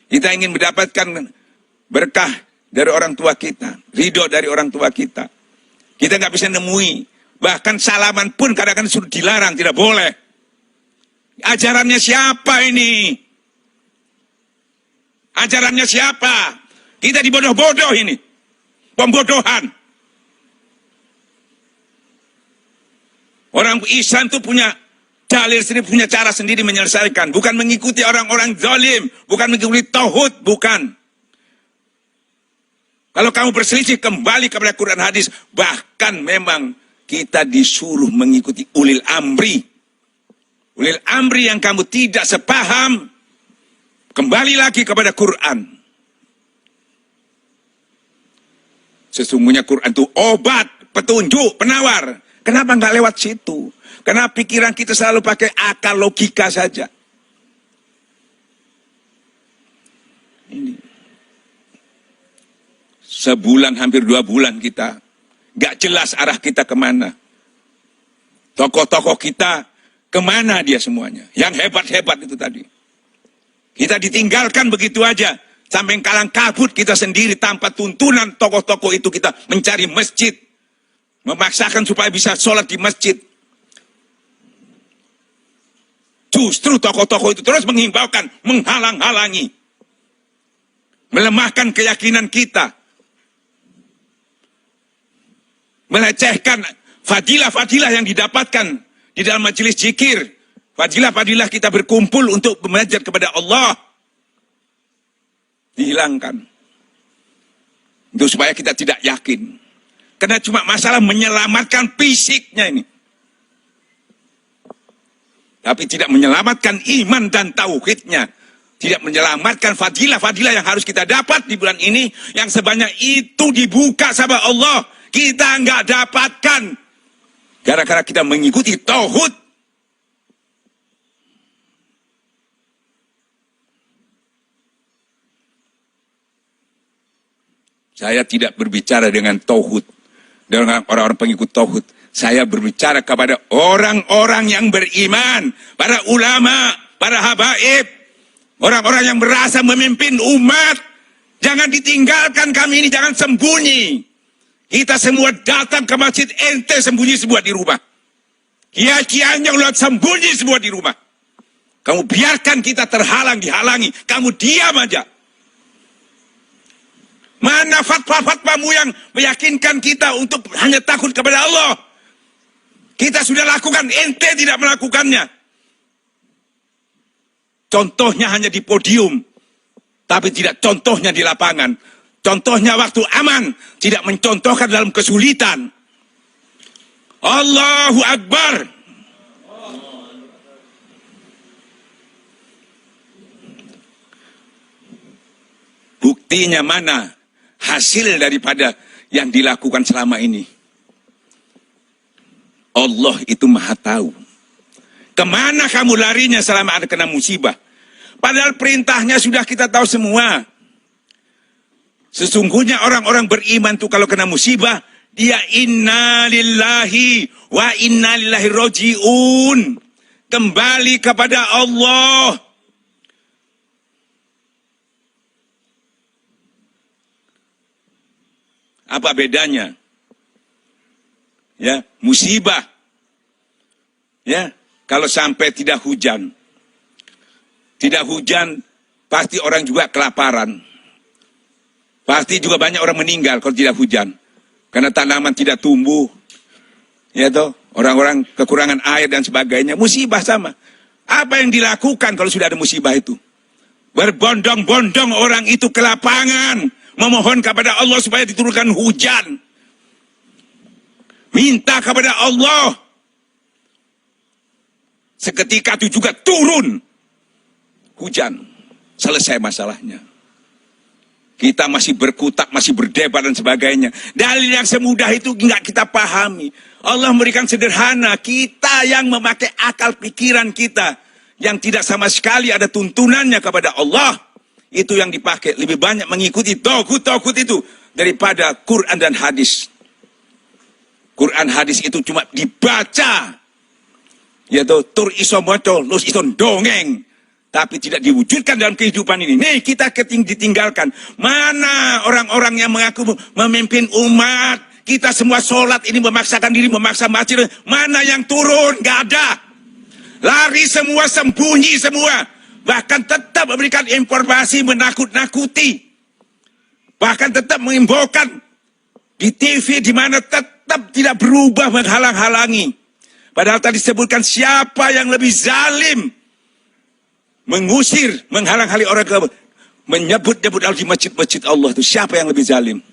Kita ingin mendapatkan berkah dari orang tua kita, ridho dari orang tua kita. Kita nggak bisa nemui, bahkan salaman pun kadang-kadang sudah dilarang, tidak boleh. Ajarannya siapa ini? Ajarannya siapa? Kita dibodoh-bodoh ini. Pembodohan. Orang Islam itu punya dalil sendiri, punya cara sendiri menyelesaikan. Bukan mengikuti orang-orang zalim, bukan mengikuti tauhid, bukan. Kalau kamu berselisih, kembali kepada Quran hadis. Bahkan memang kita disuruh mengikuti ulil amri. Ulil amri yang kamu tidak sepaham, kembali lagi kepada Quran. Sesungguhnya Quran itu obat, petunjuk, penawar. Kenapa nggak lewat situ? Karena pikiran kita selalu pakai akal logika saja. Ini. Sebulan, hampir 2 bulan kita. Nggak jelas arah kita kemana. Tokoh-tokoh kita, kemana dia semuanya. Yang hebat-hebat itu tadi. Kita ditinggalkan begitu aja. Sampai kalang kabut kita sendiri tanpa tuntunan tokoh-tokoh itu kita mencari masjid. Memaksakan supaya bisa sholat di masjid. Justru tokoh-tokoh itu terus menghimbaukan, menghalang-halangi. Melemahkan keyakinan kita. Melecehkan fadilah-fadilah yang didapatkan di dalam majelis zikir. Fadilah-fadilah kita berkumpul untuk belajar kepada Allah. Dihilangkan. Itu supaya kita tidak yakin. Karena cuma masalah menyelamatkan fisiknya ini. Tapi tidak menyelamatkan iman dan tauhidnya. Tidak menyelamatkan fadilah-fadilah yang harus kita dapat di bulan ini. Yang sebanyak itu dibuka sama Allah. Kita nggak dapatkan. Gara-gara kita mengikuti tauhid. Saya tidak berbicara dengan tauhid, dengan orang-orang pengikut tauhid. Saya berbicara kepada orang-orang yang beriman, para ulama, para habaib, orang-orang yang berasa memimpin umat. Jangan ditinggalkan kami ini, jangan sembunyi. Kita semua datang ke masjid, ente sembunyi semua di rumah. Kiai-kiainya ulah sembunyi semua di rumah. Kamu biarkan kita terhalang, dihalangi. Kamu diam aja. Mana fatwa-fatwamu yang meyakinkan kita untuk hanya takut kepada Allah? Kita sudah lakukan, ente tidak melakukannya. Contohnya hanya di podium, tapi tidak contohnya di lapangan. Contohnya waktu aman, tidak mencontohkan dalam kesulitan. Allahu Akbar. Buktinya mana? Hasil daripada yang dilakukan selama ini. Allah itu maha tahu. Kemana kamu larinya selama ada kena musibah? Padahal perintahnya sudah kita tahu semua. Sesungguhnya orang-orang beriman itu kalau kena musibah, dia inna lillahi wa inna ilaihi raji'un. Kembali kepada Allah. Apa bedanya? Ya, musibah. Ya, kalau sampai tidak hujan. Tidak hujan, pasti orang juga kelaparan. Pasti juga banyak orang meninggal kalau tidak hujan. Karena tanaman tidak tumbuh. Ya toh, orang-orang kekurangan air dan sebagainya. Musibah sama. Apa yang dilakukan kalau sudah ada musibah itu? Berbondong-bondong orang itu ke lapangan. Memohon kepada Allah supaya diturunkan hujan. Minta kepada Allah. Seketika itu juga turun hujan. Selesai masalahnya. Kita masih berkutak, masih berdebat dan sebagainya. Dalil yang semudah itu nggak kita pahami. Allah memberikan sederhana. Kita yang memakai akal pikiran kita. Yang tidak sama sekali ada tuntunannya kepada Allah. Itu yang dipakai. Lebih banyak mengikuti tauhid itu daripada Quran dan hadis. Quran hadis itu cuma dibaca. Yaitu tur iso moco, lus iso dongeng. tapi tidak diwujudkan dalam kehidupan ini. Nih, kita ditinggalkan. Mana orang-orang yang mengaku memimpin umat? Kita semua sholat ini memaksakan diri, memaksa masjid. Mana yang turun? Gak ada. Lari semua, sembunyi semua. Bahkan tetap memberikan informasi menakut-nakuti. Bahkan tetap mengimbaukan di TV, di mana tetap tidak berubah menghalang-halangi. Padahal tadi disebutkan siapa yang lebih zalim. Mengusir, menghalang-halangi orang ke menyebut-nyebut di masjid-masjid Allah itu. Siapa yang lebih zalim?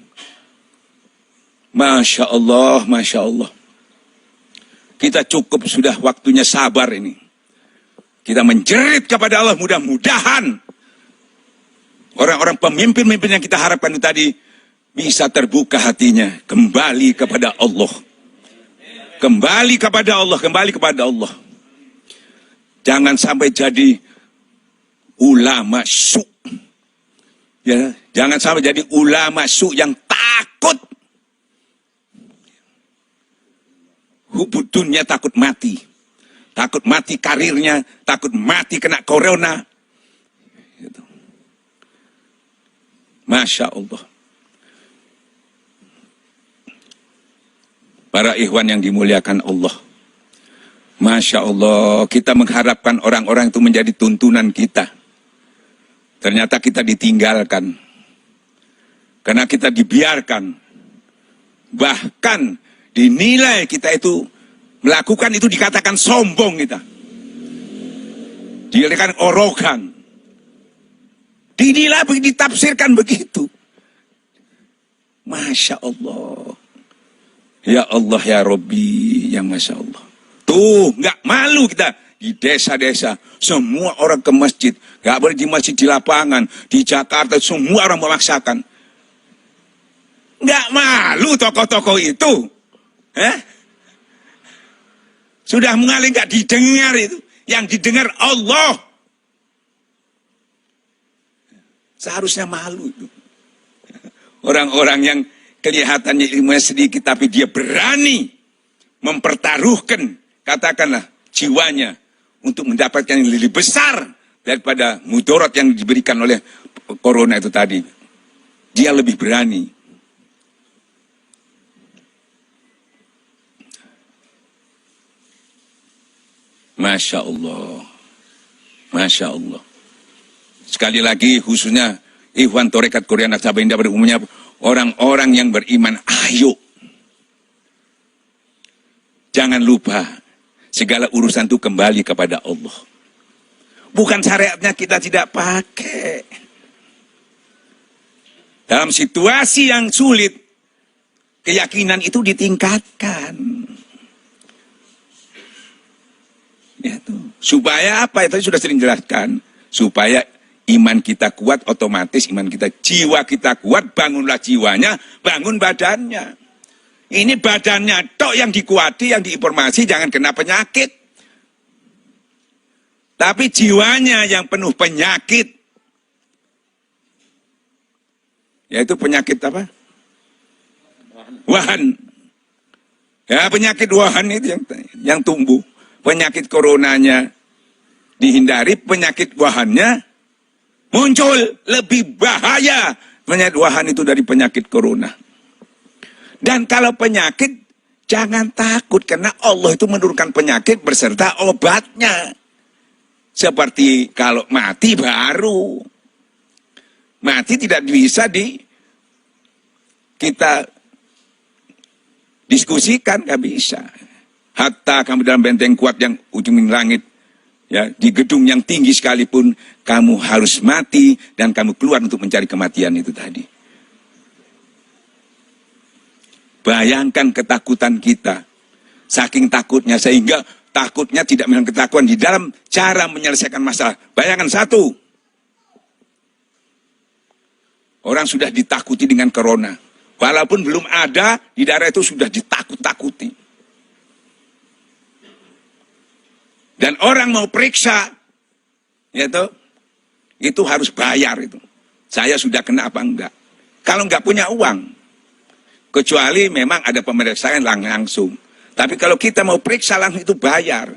Masya Allah, Masya Allah. Kita cukup sudah waktunya sabar ini. Kita menjerit kepada Allah, mudah-mudahan orang-orang pemimpin-pemimpin yang kita harapkan itu tadi bisa terbuka hatinya, kembali kepada Allah. Kembali kepada Allah, kembali kepada Allah. Jangan sampai jadi ulama su. Ya, jangan sampai jadi ulama su yang takut. Hubud dunia, takut mati. Takut mati karirnya, takut mati kena corona. Gitu. Masya Allah. Para ikhwan yang dimuliakan Allah. Masya Allah, kita mengharapkan orang-orang itu menjadi tuntunan kita. Ternyata kita ditinggalkan. Karena kita dibiarkan. Bahkan dinilai kita itu melakukan itu dikatakan sombong kita. Dikatakan orogan. Dinilai, ditafsirkan begitu. Masya Allah. Ya Allah, ya Rabbi, ya Masya Allah. Tuh, nggak malu kita. Di desa-desa, semua orang ke masjid. Nggak boleh di masjid, di lapangan. Di Jakarta, semua orang memaksakan. Nggak malu tokoh-tokoh itu. Sudah mengalir nggak didengar itu. Yang didengar Allah. Seharusnya malu itu. Orang-orang yang kelihatannya ilmunya sedikit, tapi dia berani mempertaruhkan, katakanlah, jiwanya untuk mendapatkan yang lebih besar daripada mudarat yang diberikan oleh corona itu tadi. Dia lebih berani. Masya Allah. Masya Allah. Sekali lagi khususnya Ikhwan Torekat Korea Naksabendi pada umumnya orang-orang yang beriman, ayo. Jangan lupa segala urusan itu kembali kepada Allah. Bukan syariatnya kita tidak pakai. Dalam situasi yang sulit, keyakinan itu ditingkatkan. Ya, tuh. Supaya apa? Itu sudah sering jelaskan. Supaya iman kita kuat, otomatis iman kita, jiwa kita kuat, bangunlah jiwanya, bangun badannya. Ini badannya tok yang dikuati, yang diinformasi, jangan kena penyakit. Tapi jiwanya yang penuh penyakit. Yaitu penyakit apa? Wahan. Ya, penyakit wahan itu yang tumbuh. Penyakit coronanya dihindari, penyakit wahannya muncul. Lebih bahaya penyakit wahan itu dari penyakit corona. Dan kalau penyakit, jangan takut. Karena Allah itu menurunkan penyakit berserta obatnya. Seperti kalau mati baru. Mati tidak bisa kita diskusikan, nggak bisa. Hatta kamu dalam benteng kuat yang ujung langit, ya, di gedung yang tinggi sekalipun, kamu harus mati dan kamu keluar untuk mencari kematian itu tadi. Bayangkan ketakutan kita, saking takutnya sehingga takutnya tidak memang ketakutan di dalam cara menyelesaikan masalah. Bayangkan satu, orang sudah ditakuti dengan corona, walaupun belum ada di daerah itu sudah ditakut-takuti. Dan orang mau periksa, itu harus bayar itu. Saya sudah kena apa enggak? Kalau enggak punya uang, kecuali memang ada pemeriksaan langsung. Tapi kalau kita mau periksa langsung itu bayar.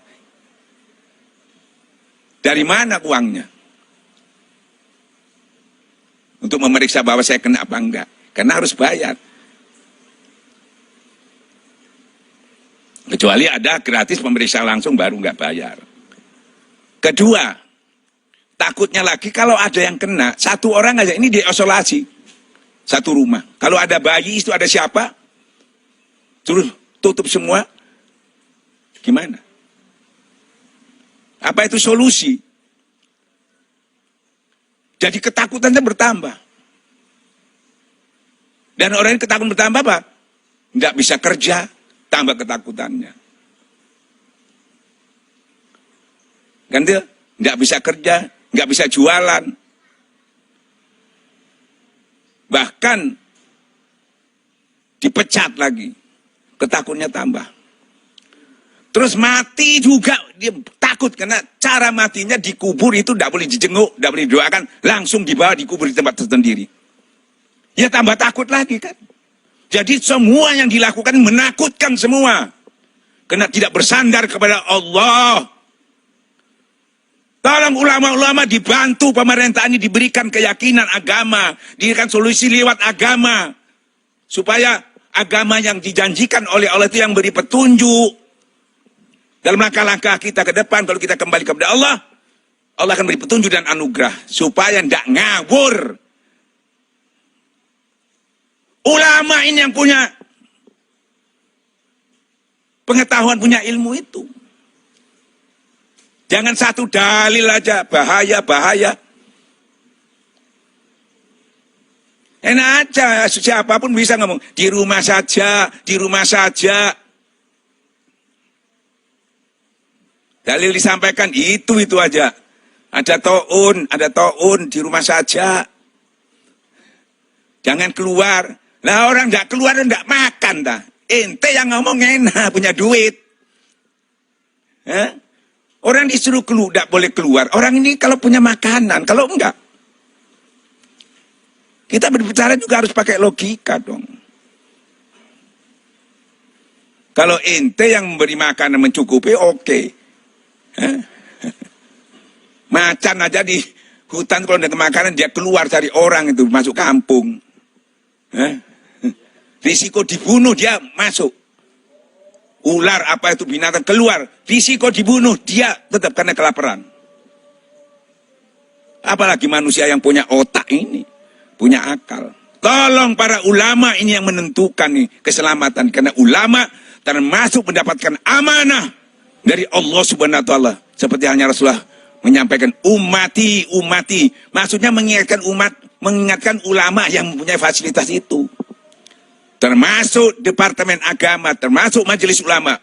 Dari mana uangnya? Untuk memeriksa bahwa saya kena apa enggak. Karena harus bayar. Kecuali ada gratis pemeriksa langsung baru nggak bayar. Kedua, takutnya lagi kalau ada yang kena, satu orang aja, ini diisolasi. Satu rumah. Kalau ada bayi itu ada siapa? Terus tutup semua. Gimana? Apa itu solusi? Jadi ketakutannya bertambah. Dan orang yang ketakutan bertambah apa? Nggak bisa kerja, tambah ketakutannya. Kan dia nggak bisa kerja, nggak bisa jualan. Bahkan dipecat lagi. Ketakutannya tambah. Terus mati juga dia takut karena cara matinya dikubur itu tidak boleh dijenguk, tidak boleh didoakan, langsung dibawa dikubur di tempat tersendiri. Ya tambah takut lagi kan. Jadi semua yang dilakukan menakutkan semua. Karena tidak bersandar kepada Allah. Tolong ulama-ulama dibantu pemerintah ini diberikan keyakinan agama, diberikan solusi lewat agama. Supaya agama yang dijanjikan oleh Allah itu yang beri petunjuk. Dalam langkah-langkah kita ke depan, kalau kita kembali kepada Allah, Allah akan beri petunjuk dan anugerah. Supaya tidak ngawur. Ulama ini yang punya pengetahuan, punya ilmu itu. Jangan satu dalil aja, bahaya. Enak aja, siapapun bisa ngomong, di rumah saja. Dalil disampaikan itu aja. Ada taun di rumah saja. Jangan keluar. Lah orang nggak keluar nggak makan dah. Ente yang ngomong enak punya duit. Orang disuruh keluar nggak boleh keluar. Orang ini kalau punya makanan, kalau enggak. Kita berbicara juga harus pakai logika dong. Kalau ente yang memberi makanan mencukupi, oke. Macan aja di hutan kalau ada makanan dia keluar cari orang itu masuk kampung. Risiko dibunuh dia masuk. Ular apa itu binatang keluar, risiko dibunuh dia tetap karena kelaparan. Apalagi manusia yang punya otak ini, punya akal. Tolong para ulama ini yang menentukan nih keselamatan, karena ulama termasuk mendapatkan amanah dari Allah Subhanahu wa taala. Seperti halnya Rasulullah menyampaikan umati. Maksudnya mengingatkan ulama yang mempunyai fasilitas itu. Termasuk Departemen Agama, termasuk Majelis Ulama.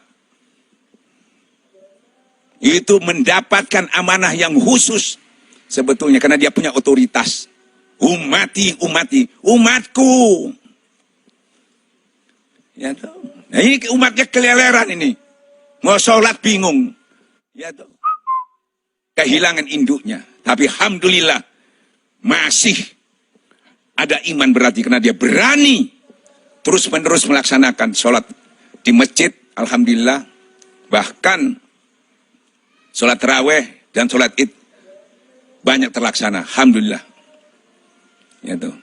Itu mendapatkan amanah yang khusus sebetulnya karena dia punya otoritas. Umatku. Ya toh. Nah ini umatnya keleleran ini. Mau sholat bingung. Ya toh. Kehilangan induknya. Tapi alhamdulillah masih ada iman berarti karena dia berani terus-menerus melaksanakan sholat di masjid, alhamdulillah. Bahkan sholat tarawih dan sholat id banyak terlaksana, alhamdulillah. Ya tuh.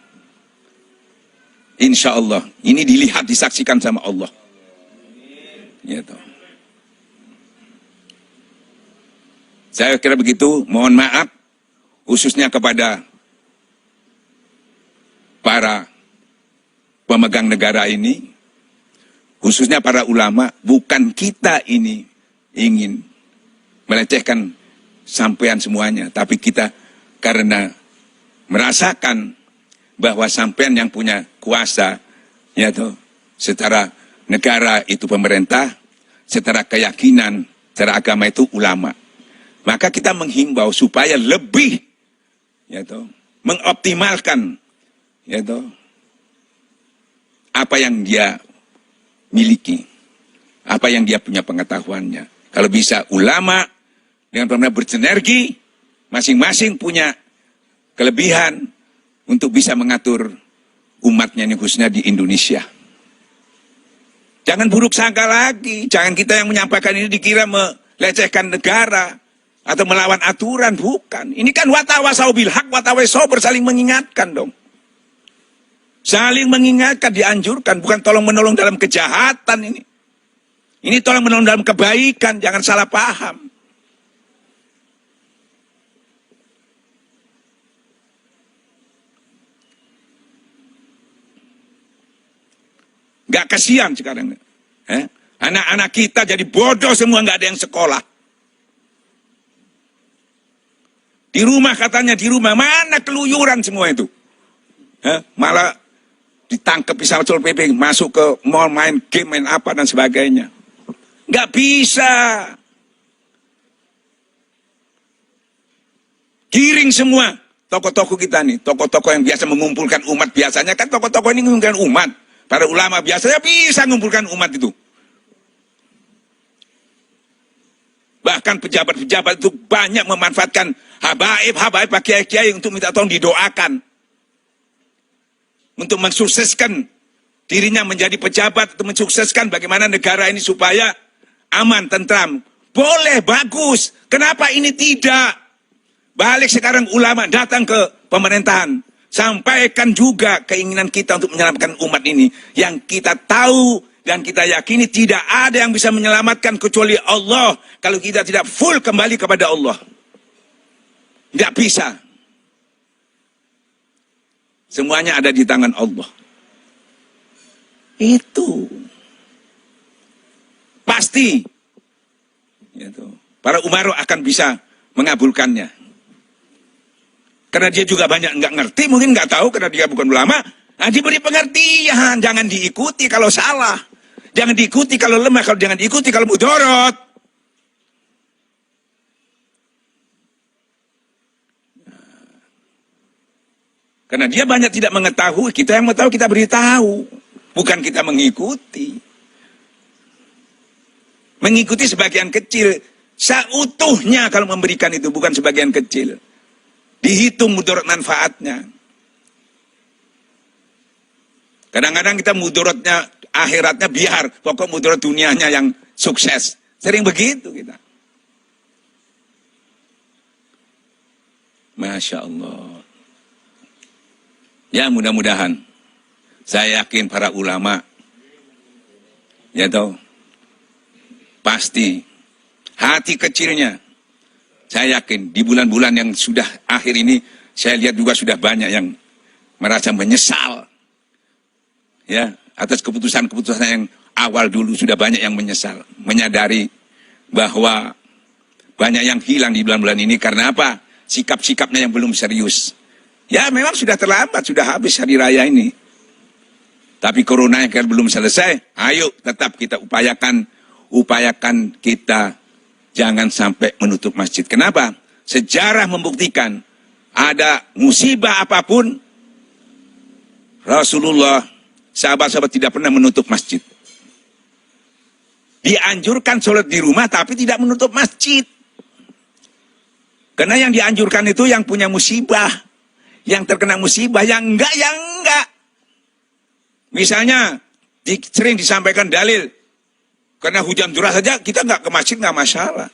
Insya Allah, ini dilihat, disaksikan sama Allah. Ya tuh. Saya kira begitu, mohon maaf, khususnya kepada para pemegang negara ini, khususnya para ulama, bukan kita ini ingin melecehkan sampean semuanya, tapi kita karena merasakan bahwa sampean yang punya kuasa, yaitu secara negara itu pemerintah, secara keyakinan, secara agama itu ulama. Maka kita menghimbau supaya lebih, yaitu mengoptimalkan, yaitu apa yang dia miliki, apa yang dia punya pengetahuannya. Kalau bisa ulama dengan benar-benar bersinergi, masing-masing punya kelebihan untuk bisa mengatur umatnya ini khususnya di Indonesia. Jangan buruk sangka lagi, jangan kita yang menyampaikan ini dikira melecehkan negara. atau melawan aturan, bukan. Ini kan watawasau bil haq, watawasau bersaling mengingatkan dong. Saling mengingatkan, dianjurkan, bukan tolong-menolong dalam kejahatan ini. Ini tolong-menolong dalam kebaikan, jangan salah paham. Gak kasihan sekarang. Anak-anak kita jadi bodoh semua, gak ada yang sekolah. Di rumah katanya, di rumah. Mana keluyuran semua itu? Malah ditangkap di Satpol PP, masuk ke mall, main game, main apa dan sebagainya. Nggak bisa. Giring semua tokoh-tokoh kita nih. Tokoh-tokoh yang biasa mengumpulkan umat. Biasanya kan tokoh-tokoh ini mengumpulkan umat. Para ulama biasanya bisa mengumpulkan umat itu. Bahkan pejabat-pejabat itu banyak memanfaatkan habaib pak kiai-kiai untuk minta tolong didoakan. Untuk mensukseskan dirinya menjadi pejabat, untuk mensukseskan bagaimana negara ini supaya aman, tentram. Boleh, bagus. Kenapa ini tidak? Balik sekarang ulama datang ke pemerintahan. Sampaikan juga keinginan kita untuk menyelamatkan umat ini. Yang kita tahu dan kita yakini tidak ada yang bisa menyelamatkan kecuali Allah. Kalau kita tidak full kembali kepada Allah. Tidak bisa. Semuanya ada di tangan Allah. Itu. Pasti. Itu. Para umaro akan bisa mengabulkannya. Karena dia juga banyak nggak ngerti, mungkin nggak tahu karena dia bukan ulama. Nah, diberi pengertian, jangan diikuti kalau salah. Jangan diikuti kalau lemah, kalau jangan diikuti kalau mudorot. Karena dia banyak tidak mengetahui, kita yang mengetahui kita beritahu. Bukan kita mengikuti. Mengikuti sebagian kecil. Seutuhnya kalau memberikan itu, bukan sebagian kecil. Dihitung mudarat manfaatnya. Kadang-kadang kita mudaratnya, akhiratnya biar. Pokok mudarat dunianya yang sukses. Sering begitu kita. Masya Allah. Ya mudah-mudahan. Saya yakin para ulama. Ya tahu. Pasti. Hati kecilnya. Saya yakin di bulan-bulan yang sudah akhir ini, saya lihat juga sudah banyak yang merasa menyesal. Ya, atas keputusan-keputusan yang awal dulu sudah banyak yang menyesal. Menyadari bahwa banyak yang hilang di bulan-bulan ini. Karena apa? Sikap-sikapnya yang belum serius. Ya memang sudah terlambat, sudah habis hari raya ini. Tapi corona yang belum selesai, ayo tetap kita upayakan kita jangan sampai menutup masjid. Kenapa? Sejarah membuktikan ada musibah apapun, Rasulullah, sahabat-sahabat tidak pernah menutup masjid. Dianjurkan sholat di rumah tapi tidak menutup masjid. Karena yang dianjurkan itu yang punya musibah, yang terkena musibah, yang enggak. Misalnya, sering disampaikan dalil, karena hujan deras saja kita nggak ke masjid nggak masalah.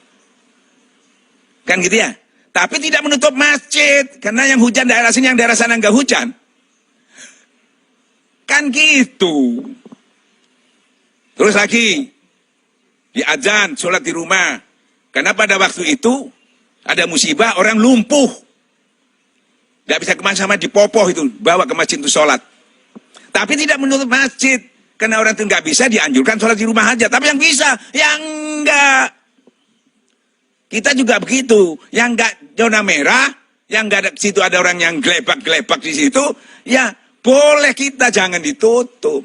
Kan gitu ya. Tapi tidak menutup masjid. Karena yang hujan daerah sini, yang daerah sana nggak hujan. Kan gitu. Terus lagi. Di azan, sholat di rumah. Karena pada waktu itu ada musibah, orang lumpuh. Nggak bisa kemana-mana, dipopoh itu. Bawa ke masjid untuk sholat. Tapi tidak menutup masjid. Karena orang itu nggak bisa, dianjurkan sholat di rumah aja. Tapi yang bisa, yang enggak. Kita juga begitu. Yang enggak zona merah, yang enggak ada situ ada orang yang gelebak-gelebak di situ, ya boleh kita, jangan ditutup.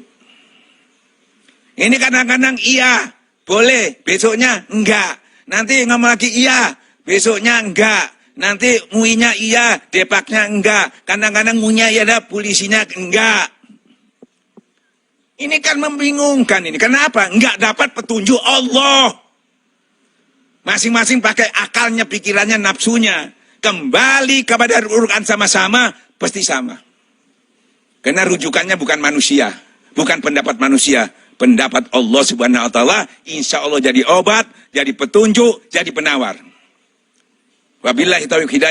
Ini kadang-kadang iya, boleh, besoknya enggak. Nanti ngomong lagi iya, besoknya enggak. Nanti muinya iya, depaknya enggak. Kadang-kadang muinya iya, ada polisinya enggak. Ini kan membingungkan ini. Kenapa? Enggak dapat petunjuk Allah. Masing-masing pakai akalnya, pikirannya, nafsunya. Kembali kepada urutan sama-sama, pasti sama. Karena rujukannya bukan manusia. Bukan pendapat manusia. Pendapat Allah Subhanahu wa ta'ala. Insya Allah jadi obat, jadi petunjuk, jadi penawar. Wabillahi taufiq hidayah.